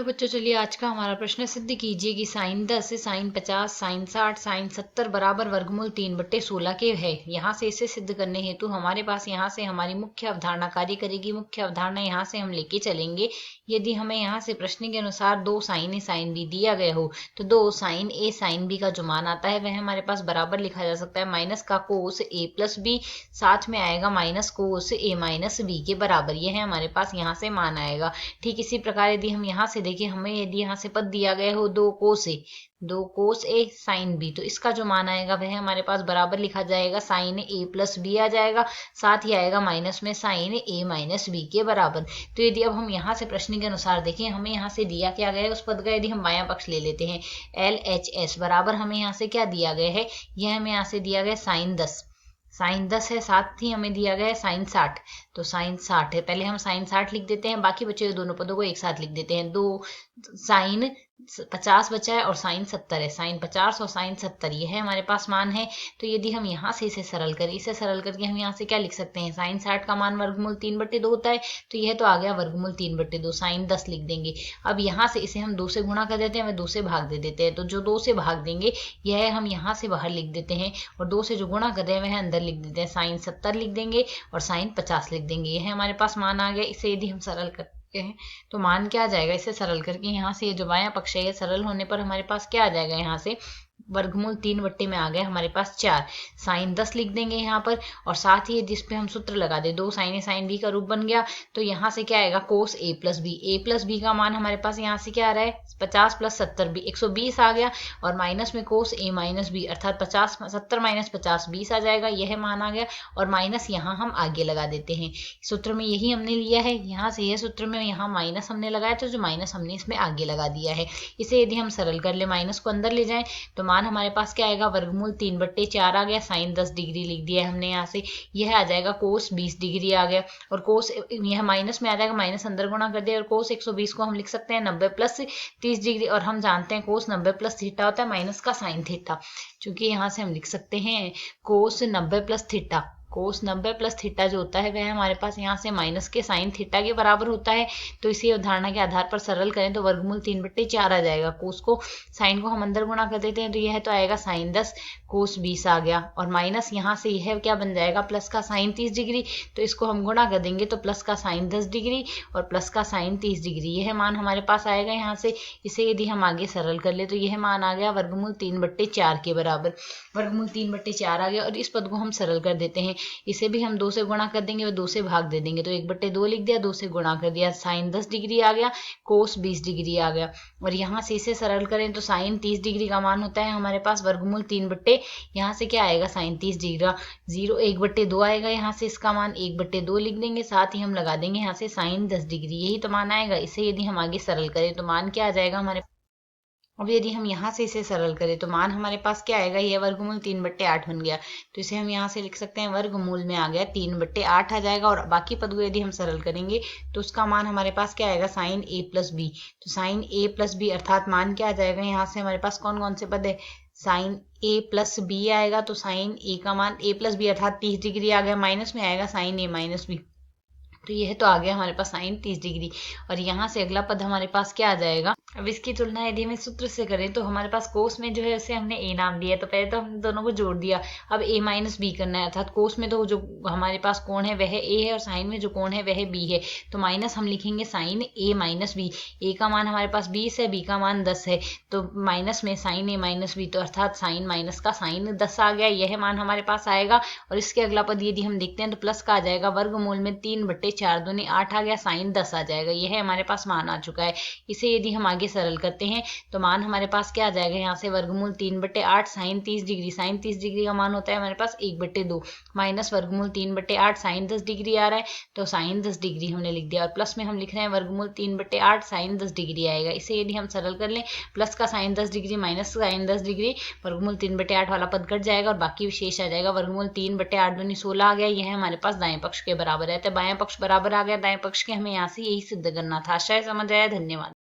Hello बच्चों, चलिए आज का हमारा प्रश्न सिद्ध कीजिए कि साइन 10, साइन 50, साइन 60, साइन 70 बराबर वर्गमूल 3/16 के है। यहाँ से इसे सिद्ध करने हेतु हमारे पास यहाँ से हमारी मुख्य अवधारणा कार्य करेगी। मुख्य अवधारणा यहाँ से हम लेके चलेंगे। यदि हमें यहाँ से प्रश्न के अनुसार दो साइन ए साइन बी दिया गया हो तो दो साइन ए साइन बी का जो मान आता है वह हमारे पास बराबर लिखा जा सकता है माइनस का कोस ए प्लस बी, साथ में आएगा माइनस कोस ए माइनस बी के बराबर। यह है हमारे पास यहाँ से मान आएगा। ठीक इसी प्रकार यदि हम यहाँ से देखिए, हमें यदि यहाँ से पद दिया गया हो दो कोस ए साइन बी, तो इसका जो मान आएगा वह हमारे पास बराबर लिखा जाएगा साइन ए प्लस बी आ जाएगा, साथ ही आएगा माइनस में साइन ए माइनस बी के बराबर। तो यदि अब हम यहाँ से प्रश्न के अनुसार देखें, हमें यहाँ से दिया क्या गया है उस पद का यदि हम बायां पक्ष ले लेते हैं LHS बराबर हमें यहाँ से क्या दिया गया है, यह हमें यहाँ से दिया गया साइन 10 है, साथ ही हमें दिया गया है साइन 60। तो साइन 60 है, पहले हम साइन 60 लिख देते हैं, बाकी बचे हुए दोनों पदों को एक साथ लिख देते हैं। दो साइन 50 बचा है और साइन 70 है, साइन 50 और साइन 70 ये है हमारे पास मान है। तो यदि हम यहाँ से इसे सरल करें, इसे सरल करके हम यहाँ से क्या लिख सकते हैं, साइन 60 का मान वर्गमूल 3/2 होता है, तो यह तो आ गया वर्गमूल 3/2, साइन 10 लिख देंगे। अब यहाँ से इसे हम 2 से गुणा कर देते हैं, हमें 2 से भाग दे देते हैं, तो जो 2 से भाग देंगे यह हम यहाँ से बाहर लिख देते हैं और 2 से जो गुणा कर रहे हैं वह अंदर लिख देते हैं, साइन 70 लिख देंगे और साइन 50 लिख देंगे। यह हमारे पास मान आ गया। इसे यदि हम सरल करते हैं तो मान क्या आ जाएगा, इसे सरल करके यहाँ से ये जो बायां पक्ष है ये सरल होने पर हमारे पास क्या आ जाएगा, यहाँ से वर्गमूल 3/2 में आ गया हमारे पास 4, साइन 10 लिख देंगे यहाँ पर, और साथ ही जिस पे हम सूत्र लगा दे दो साइन ए साइन बी का रूप बन गया, तो यहाँ से क्या आएगा कोस ए प्लस बी का मान हमारे पास यहाँ से क्या आ रहा है 50 + 70 120 आ गया, और माइनस में कोस ए माइनस बी अर्थात 70 - 50 20 आ जाएगा, यह मान आ गया। और माइनस यहाँ हम आगे लगा देते हैं, सूत्र में यही हमने लिया है, यहाँ से यह सूत्र में यहाँ माइनस हमने लगाया, तो जो माइनस हमने इसमें आगे लगा दिया है। इसे यदि हम सरल कर ले, माइनस को अंदर ले जाएं तो मान हमारे पास क्या आएगा वर्गमूल 3/4 आ गया, साइन 10 डिग्री लिख दिया है हमने यहाँ से, यह आ जाएगा कोस 20 डिग्री आ गया, और कोस यह माइनस में आ जाएगा, माइनस अंदर गुणा कर दिया, और कोस 120 को हम लिख सकते हैं 90 + 30 डिग्री, और हम जानते हैं कोस 90 + थीटा होता है माइनस का साइन थीटा, चूंकि यहाँ से हम लिख सकते हैं कोस 90 + थीटा, कोस 90 + थीटा जो होता है वह हमारे पास यहाँ से माइनस के साइन थीटा के बराबर होता है। तो इसी अवधारणा के आधार पर सरल करें तो वर्गमूल 3/4 आ जाएगा। कोस को साइन को हम अंदर गुणा कर देते हैं, तो यह तो आएगा साइन 10 कोस 20 आ गया, और माइनस यहाँ से यह क्या बन जाएगा प्लस का साइन 30 डिग्री, तो इसको हम गुणा कर देंगे तो प्लस का साइन 10 डिग्री और प्लस का साइन 30 डिग्री, यह मान हमारे पास आएगा यहाँ से। इसे यदि हम आगे सरल कर ले तो यह मान आ गया वर्गमूल 3/4 के बराबर, वर्गमूल 3/4 आ गया। और इस पद को हम सरल कर देते हैं, इसे भी हम 2 से गुणा कर देंगे और 2 से भाग दे देंगे, तो 1/2 लिख दिया, 2 से गुणा कर दिया, साइन 10 डिग्री आ गया, कोस 20 डिग्री आ गया। और यहाँ से इसे सरल करें तो साइन 30 डिग्री का मान होता है हमारे पास वर्गमूल 3/, यहाँ से क्या आएगा साइन 30 डिग्री 1/2 आएगा, यहाँ से इसका मान 1/2 लिख देंगे, साथ ही हम लगा देंगे यहाँ से साइन 10 डिग्री, यही तो मान आएगा। इसे यदि हम आगे सरल करें तो मान क्या आ जाएगा हमारे, अब यदि हम यहाँ से इसे सरल करें तो मान हमारे पास क्या आएगा, यह वर्गमूल 3/8 बन गया, तो इसे हम यहाँ से लिख सकते हैं वर्गमूल में आ गया 3/8 आ जाएगा। और बाकी पद को यदि हम सरल करेंगे तो उसका मान हमारे पास क्या आएगा साइन a + b, तो साइन a + b अर्थात मान क्या आ जाएगा, यहाँ से हमारे पास कौन कौन से पद है, साइन a + b आएगा, तो साइन a का मान a + b अर्थात 30 डिग्री आ गया, माइनस में आएगा साइन a माइनस b, तो यह तो आ गया हमारे पास साइन 30 डिग्री। और यहाँ से अगला पद हमारे पास क्या आ जाएगा, अब इसकी तुलना यदि हम सूत्र से करें तो हमारे पास कोस में जो है उसे हमने a नाम दिया, तो पहले तो हमने दोनों को जोड़ दिया, अब a - b करना है, अर्थात कोस में तो जो हमारे पास कोण है वह a है और साइन में जो कोण है वह b है, तो माइनस हम लिखेंगे साइन a - b, a का मान हमारे पास 20 है, b का मान 10 है, तो माइनस में साइन a - b, तो अर्थात साइन माइनस का साइन 10 आ गया, यह मान हमारे पास आएगा। और इसके अगला पद यदि हम देखते हैं तो प्लस का आ जाएगा, वर्गमूल में 3/4 दूनी 8 आ गया, साइन 10 आ जाएगा, यह हमारे पास मान आ चुका है। इसे यदि हम आगे सरल करते हैं तो मान हमारे पास क्या आ जाएगा, यहाँ से वर्गमूल 3/8 साइन 30 डिग्री, साइन 30 डिग्री का मान होता है हमारे पास 1/2 माइनस वर्गमूल 3/8 साइन 10 डिग्री आ रहा है, तो साइन 10 डिग्री हमने लिख दिया, और प्लस में हम लिख रहे हैं वर्गमूल 3/8 साइन 10 डिग्री आएगा। इसे यदि हम सरल कर लें, प्लस का sine 10 degree minus sine 10 degree, वर्गमूल 3/8 वाला पद कट जाएगा और बाकी विशेष आ जाएगा, वर्गमूल 3/8 दूनी 16 आ गया, यह हमारे पास दाएं पक्ष के बराबर है। तो बाएं पक्ष बराबर आ गया दाएं पक्ष के, हमें यहाँ से यही सिद्ध करना था। आशा है समझ आया, धन्यवाद।